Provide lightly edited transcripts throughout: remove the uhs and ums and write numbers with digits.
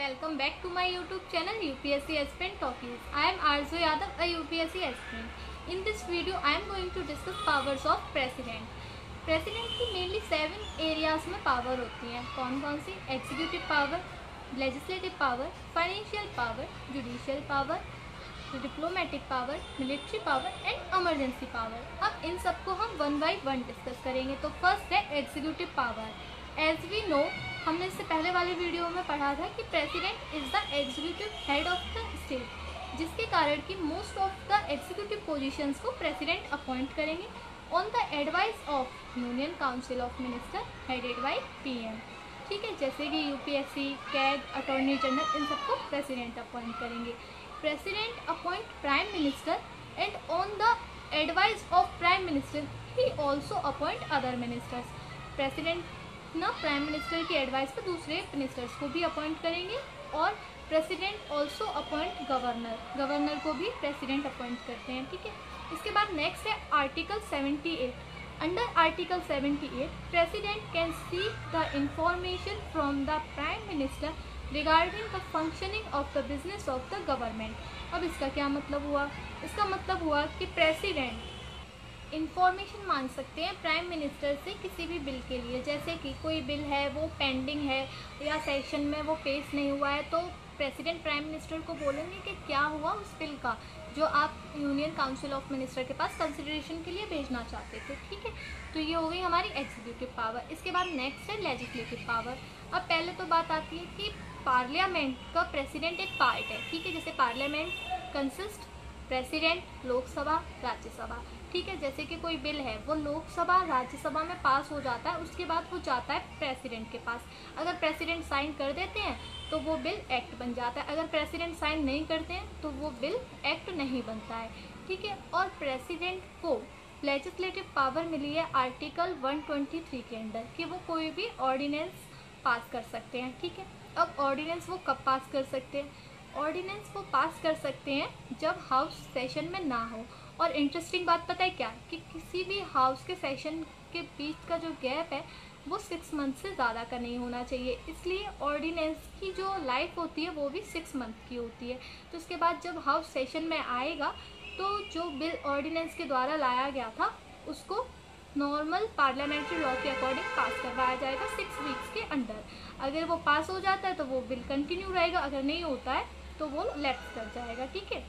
welcome back to my YouTube channel UPSC Aspirant Talkies. I am Arzu Yadav, a UPSC aspirant. In this video, I am going to discuss powers of President. President की mainly 7 areas में power होती हैं. कौन कौन सी? Executive power, legislative power, financial power, judicial power, diplomatic power, military power and emergency power. अब इन सबको हम one by one discuss करेंगे. तो first है executive power. As we know, हमने इससे पहले वाले वीडियो में पढ़ा था कि president is the executive head of the state, जिसके कारण कि most of the executive positions को प्रेसिडेंट अपॉइंट करेंगे on the advice of union council of minister headed by PM. ठीक है, जैसे कि यूपीएससी, कैग, अटॉर्नी जनरल, इन सबको प्रेसिडेंट अपॉइंट करेंगे. President appoint prime minister and on the advice of prime minister he also appoint other ministers. President ना prime minister की advice पर दूसरे मिनिस्टर्स को भी अपॉइंट करेंगे और प्रेसिडेंट ऑल्सो अपॉइंट गवर्नर को भी प्रेसिडेंट अपॉइंट करते हैं. ठीक है, इसके बाद नेक्स्ट है article 78. Under article 78 president can seek the information from the prime minister regarding the functioning of the business of the government. अब इसका क्या मतलब हुआ? इसका मतलब हुआ कि प्रेसिडेंट इंफॉर्मेशन मांग सकते हैं प्राइम मिनिस्टर से किसी भी बिल के लिए. जैसे कि कोई बिल है वो पेंडिंग है या सेशन में वो पेश नहीं हुआ है, तो प्रेसिडेंट प्राइम मिनिस्टर को बोलेंगे कि क्या हुआ उस बिल का जो आप यूनियन काउंसिल ऑफ मिनिस्टर के पास कंसिडरेशन के लिए भेजना चाहते थे. ठीक है, तो ये हो गई हमारी एग्जीक्यूटिव पावर. इसके बाद नेक्स्ट है लेजिस्लेटिव पावर. अब पहले तो बात आती है कि पार्लियामेंट का प्रेसिडेंट एक पार्ट है. ठीक है, जैसे parliament consist president, Lok Sabha, Rajya Sabha. ठीक है, जैसे कि कोई बिल है वो लोकसभा राज्यसभा में पास हो जाता है, उसके बाद वो जाता है प्रेसिडेंट के पास. अगर प्रेसिडेंट साइन कर देते हैं तो वो बिल एक्ट बन जाता है. अगर प्रेसिडेंट साइन नहीं करते हैं तो वो बिल एक्ट नहीं बनता है. ठीक है, और प्रेसिडेंट को लेजिस्लेटिव पावर मिली है आर्टिकल 123 के अंदर कि वो कोई भी ऑर्डिनेंस पास कर सकते हैं. ठीक है, अब ऑर्डिनेंस वो कब पास कर सकते हैं? ऑर्डिनेंस वो पास कर सकते हैं जब हाउस सेशन में ना हो. और इंटरेस्टिंग बात पता है क्या, कि किसी भी हाउस के सेशन के बीच का जो गैप है वो 6 मंथ से ज़्यादा का नहीं होना चाहिए. इसलिए ऑर्डिनेंस की जो लाइफ होती है वो भी 6 मंथ की होती है. तो उसके बाद जब हाउस सेशन में आएगा तो जो बिल ऑर्डिनेंस के द्वारा लाया गया था उसको नॉर्मल पार्लियामेंट्री लॉ के अकॉर्डिंग पास करवाया जाएगा 6 वीक्स के अंदर. अगर वो पास हो जाता है तो वो बिल कंटिन्यू रहेगा, अगर नहीं होता है तो वो लैप्स कर जाएगा. ठीक है,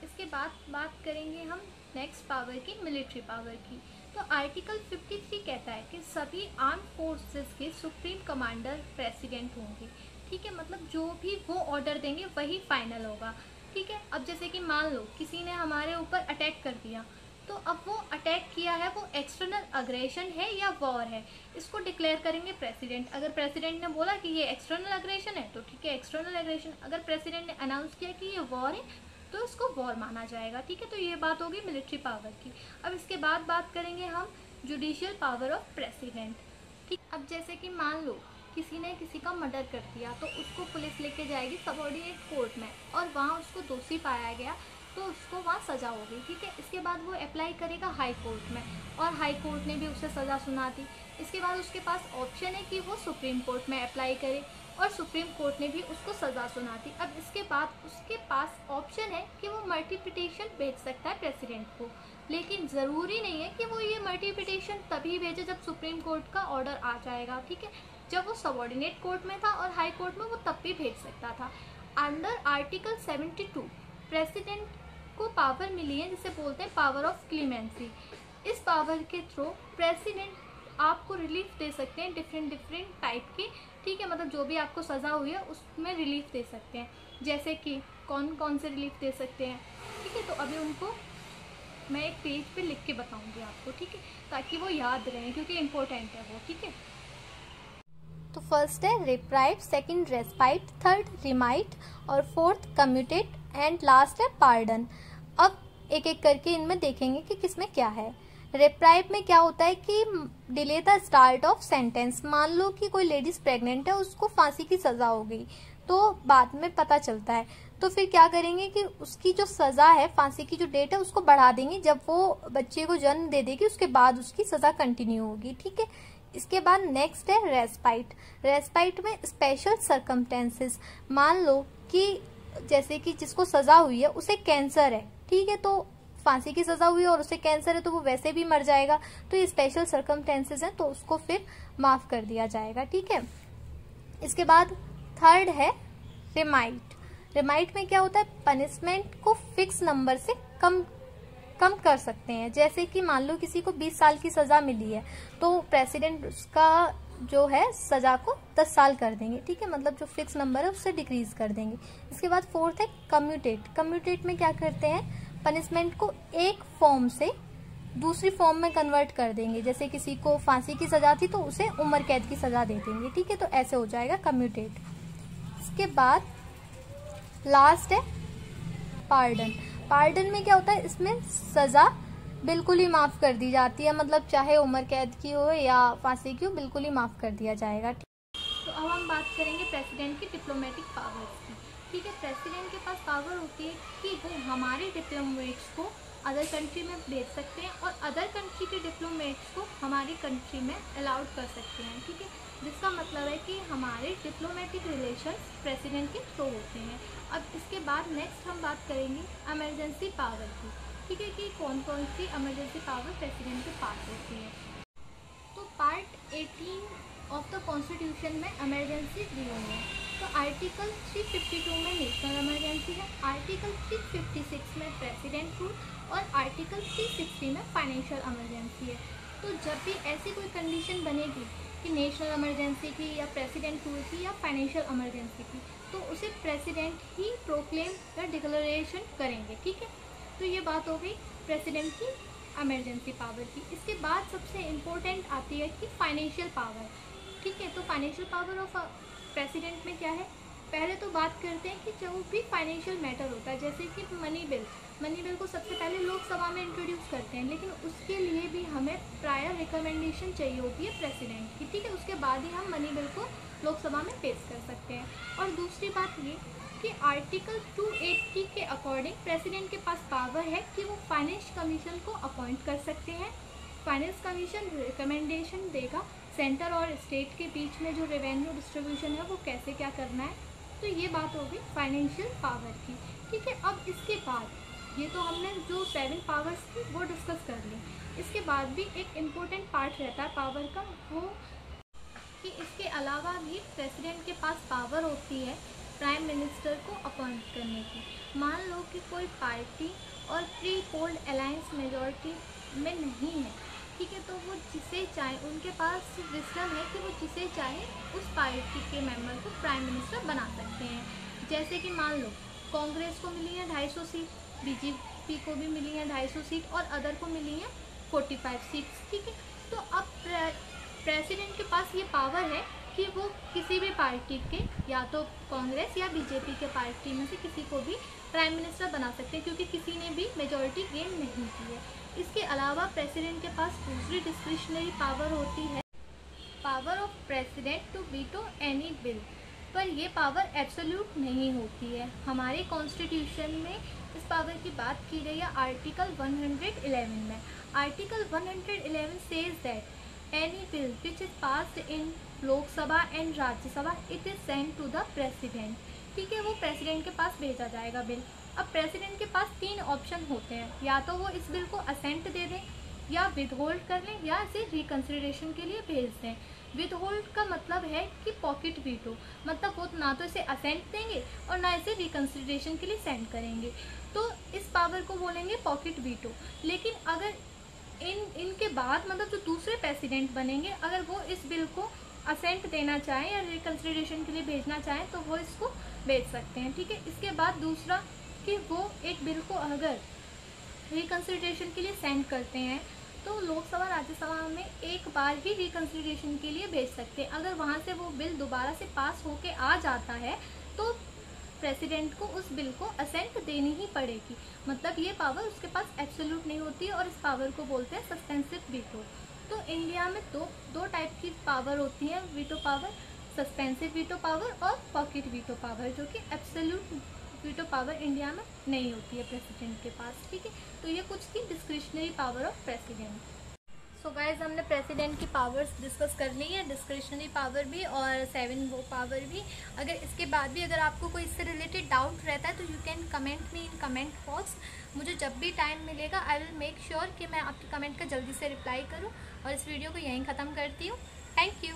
इसके बाद बात करेंगे हम नेक्स्ट पावर की, मिलिट्री पावर की. तो आर्टिकल 53 कहता है कि सभी आर्म फोर्सेस के सुप्रीम कमांडर प्रेसिडेंट होंगे. ठीक है, मतलब जो भी वो ऑर्डर देंगे वही फाइनल होगा. ठीक है, अब जैसे कि मान लो किसी ने हमारे ऊपर अटैक कर दिया, तो अब वो अटैक किया है वो एक्सटर्नल अग्रेशन है या वॉर है, इसको डिक्लेयर करेंगे प्रेसिडेंट. अगर प्रेसिडेंट ने बोला कि ये एक्सटर्नल अग्रेशन है तो ठीक है, एक्सटर्नल अग्रेशन. अगर प्रेसिडेंट ने अनाउंस किया कि ये वॉर है तो इसको वॉर माना जाएगा. ठीक है, तो ये बात होगी मिलिट्री पावर की. अब इसके बाद बात करेंगे हम जुडिशियल पावर ऑफ प्रेसिडेंट. ठीक, अब जैसे कि मान लो किसी ने किसी का मर्डर कर दिया तो उसको पुलिस लेके जाएगी सबऑर्डिनेट कोर्ट में और वहाँ उसको दोषी पाया गया तो उसको वहाँ सज़ा हो गई. ठीक है, इसके बाद वो अप्लाई करेगा हाई कोर्ट में और हाई कोर्ट ने भी उसे सज़ा सुना दी. इसके बाद उसके पास ऑप्शन है कि वो सुप्रीम कोर्ट में अप्लाई करे और सुप्रीम कोर्ट ने भी उसको सज़ा सुना दी. अब इसके बाद उसके पास ऑप्शन है कि वो मल्टी पिटीशन भेज सकता है प्रेसिडेंट को, लेकिन ज़रूरी नहीं है कि वो ये मल्टी पिटीशन तभी भेजे जब सुप्रीम कोर्ट का ऑर्डर आ जाएगा. ठीक है, जब वो सबऑर्डिनेट कोर्ट में था और हाई कोर्ट में वो तब भी भेज सकता था. अंडर आर्टिकल 72 प्रेसिडेंट को पावर मिली है जिसे बोलते हैं पावर ऑफ क्लीमेंसी. इस पावर के थ्रू प्रेसिडेंट आपको रिलीफ दे सकते हैं डिफरेंट टाइप की. ठीक है, मतलब जो भी आपको सज़ा हुई है उसमें रिलीफ दे सकते हैं. जैसे कि कौन कौन से रिलीफ दे सकते हैं. ठीक है, तो अभी उनको मैं एक पेज पे लिख के बताऊंगी आपको. ठीक है, ताकि वो याद रहें क्योंकि इम्पोर्टेंट है वो. ठीक है, तो फर्स्ट है रिप्राइव, सेकंड रेस्पाइट, थर्ड रिमाइट और फोर्थ कम्यूटेट एंड लास्ट है पार्डन. अब एक एक करके इनमें देखेंगे कि किसमें क्या है. रिप्राइव में क्या होता है कि delay the start of sentence. मान लो कि कोई लेडीज प्रेग्नेंट है, उसको फांसी की सजा हो गई तो बाद में पता चलता है, तो फिर क्या करेंगे कि उसकी जो सजा है, फांसी की जो डेट है उसको बढ़ा देंगे. जब वो बच्चे को जन्म दे देगी उसके बाद उसकी सजा कंटिन्यू होगी. ठीक है, इसके बाद नेक्स्ट है रेस्पाइट। रेस्पाइट में स्पेशल सर्कमटेंसेस, मान लो कि जैसे कि जिसको सजा हुई है उसे कैंसर है, ठीक है, तो फांसी की सजा हुई है और उसे कैंसर है तो वो वैसे भी मर जाएगा, तो ये स्पेशल सर्कमटेंसेस हैं तो उसको फिर माफ कर दिया जाएगा, ठीक है। इसके बाद थर्ड है रिमाइट। रिमाइट में क्या होता है, पनिशमेंट को फिक्स नंबर से कम कर सकते हैं। जैसे कि मान लो किसी को 20 साल की सजा मिली है तो प्रेसिडेंट उसका जो है सजा को 10 साल कर देंगे, ठीक है, मतलब जो फिक्स नंबर है उससे डिक्रीज कर देंगे। इसके बाद फोर्थ है कम्यूटेट। कम्यूटेट में क्या करते हैं, पनिशमेंट को एक फॉर्म से दूसरी फॉर्म में कन्वर्ट कर देंगे। जैसे किसी को फांसी की सजा थी तो उसे उम्र कैद की सजा दे देंगे, ठीक है, तो ऐसे हो जाएगा कम्यूटेट। इसके बाद लास्ट है पार्डन। पार्डन में क्या होता है, इसमें सजा बिल्कुल ही माफ कर दी जाती है, मतलब चाहे उम्र कैद की हो या फांसी की हो, बिल्कुल ही माफ कर दिया जाएगा। तो अब हम बात करेंगे प्रेसिडेंट की डिप्लोमेटिक पावर्स की, ठीक है। प्रेसिडेंट के पास पावर होती है कि वो हमारे डिप्लोमेट्स को अदर कंट्री में भेज सकते हैं और अदर कंट्री के डिप्लोमेट्स को हमारी कंट्री में अलाउड कर सकते हैं, ठीक है, जिसका मतलब है कि हमारे डिप्लोमेटिक रिलेशंस प्रेसिडेंट के थ्रू होते हैं। अब इसके बाद नेक्स्ट हम बात करेंगे इमरजेंसी पावर की, ठीक है, कि कौन कौन सी इमरजेंसी पावर प्रेसिडेंट के पास होती है। तो पार्ट 18 ऑफ द कॉन्स्टिट्यूशन में इमरजेंसी दी हुई है। तो आर्टिकल 352 में नेशनल इमरजेंसी है, आर्टिकल 356 में प्रेसिडेंट रूल और आर्टिकल 360 में फाइनेंशियल इमरजेंसी है। तो जब भी ऐसी कोई कंडीशन बनेगी कि नेशनल इमरजेंसी की या प्रेसिडेंट रूल की या फाइनेंशियल इमरजेंसी की, तो उसे प्रेसिडेंट ही प्रोक्लेम या डिक्लेरेशन करेंगे, ठीक है। तो ये बात हो गई प्रेसिडेंट की इमरजेंसी पावर की। इसके बाद सबसे इम्पोर्टेंट आती है कि फाइनेंशियल पावर, ठीक है। तो फाइनेंशियल पावर ऑफ प्रेसिडेंट में क्या है, पहले तो बात करते हैं कि जो भी फाइनेंशियल मैटर होता है, जैसे कि मनी बिल को सबसे पहले लोकसभा में इंट्रोड्यूस करते हैं, लेकिन उसके लिए भी हमें प्रायर रिकमेंडेशन चाहिए होती है प्रेसिडेंट की, ठीक है, उसके बाद ही हम मनी बिल को लोकसभा में पेश कर सकते हैं। और दूसरी बात ये कि आर्टिकल 280 के अकॉर्डिंग प्रेसिडेंट के पास पावर है कि वो फाइनेंस कमीशन को अपॉइंट कर सकते हैं। फाइनेंस कमीशन रिकमेंडेशन देगा सेंटर और स्टेट के बीच में जो रेवेन्यू डिस्ट्रीब्यूशन है वो कैसे क्या करना है। तो ये बात होगी फाइनेंशियल पावर की, ठीक है। अब इसके बाद ये तो हमने जो 7 पावर्स थी वो डिस्कस कर ली। इसके बाद भी एक इम्पोर्टेंट पार्ट रहता है पावर का, वो कि इसके अलावा भी प्रेसिडेंट के पास पावर होती है प्राइम मिनिस्टर को अपॉइंट करने की। मान लो कि कोई पार्टी और प्री पोल्ड अलायंस मेजॉरिटी में नहीं है, ठीक है, तो वो जिसे चाहे, उनके पास विजडम है कि वो जिसे चाहे उस पार्टी के मेंबर को प्राइम मिनिस्टर बना सकते हैं। जैसे कि मान लो कांग्रेस को मिली है 250 सीट, बीजेपी को भी मिली है 250 सीट और अदर को मिली है 45 सीट्स, ठीक है। तो अब प्रेसिडेंट के पास ये पावर है कि वो किसी भी पार्टी के, या तो कांग्रेस या बीजेपी के पार्टी में से किसी को भी प्राइम मिनिस्टर बना सकते हैं, क्योंकि किसी ने भी मेजॉरिटी गेन नहीं की है। इसके अलावा प्रेसिडेंट के पास दूसरी डिस्क्रिशनरी पावर होती है, power of president to veto any bill, पर ये पावर एब्सोल्यूट नहीं होती है। हमारे कॉन्स्टिट्यूशन में इस पावर की बात की गई है आर्टिकल 111 में। Article 111 says that any bill which is passed in Lok Sabha and Rajya Sabha it is sent to the president, ठीक है, वो प्रेसिडेंट के पास भेजा जाएगा बिल। अब प्रेसिडेंट के पास 3 ऑप्शन होते हैं, या तो वो इस बिल को असेंट दे दें, या विदहोल्ड कर लें, या इसे रिकंसिडरेशन के लिए भेज दें। विदहोल्ड का मतलब है कि पॉकेट वीटो, मतलब वो ना तो इसे असेंट देंगे और ना इसे रिकंसिडरेशन के लिए सेंड करेंगे, तो इस पावर को बोलेंगे पॉकेट वीटो। लेकिन अगर इनके बाद मतलब जो दूसरे प्रेसिडेंट बनेंगे, अगर वो इस बिल को असेंट देना चाहें या रिकंसिडरेशन के लिए भेजना चाहें तो वो इसको भेज सकते हैं, ठीक है। इसके बाद दूसरा कि वो एक बिल को अगर रिकंसिडरेशन के लिए सेंड करते हैं तो लोकसभा राज्यसभा में एक बार ही रिकंसिडरेशन के लिए भेज सकते हैं। अगर वहाँ से वो बिल दोबारा से पास होके आ जाता है तो प्रेसिडेंट को उस बिल को असेंट देनी ही पड़ेगी, मतलब ये पावर उसके पास एब्सोल्यूट नहीं होती है और इस पावर को बोलते हैं सस्पेंसिव वीटो। तो इंडिया में दो टाइप की पावर होती है veto power, suspensive veto power और पॉकेट वीटो पावर, जो कि एब्सोल्यूट वीटो पावर इंडिया में नहीं होती है प्रेसिडेंट के पास, ठीक है। तो ये कुछ थी discretionary power of president. So guys हमने प्रेसिडेंट की पावर्स डिस्कस कर ली है, डिस्क्रिशनरी पावर भी और 7 वो पावर भी। अगर इसके बाद भी अगर आपको कोई इससे रिलेटेड डाउट रहता है तो you can comment me in comment box. मुझे जब भी टाइम मिलेगा आई विल मेक श्योर कि मैं आपके कमेंट का जल्दी से रिप्लाई करूँ। और इस वीडियो को यहीं ख़त्म करती हूँ। Thank you.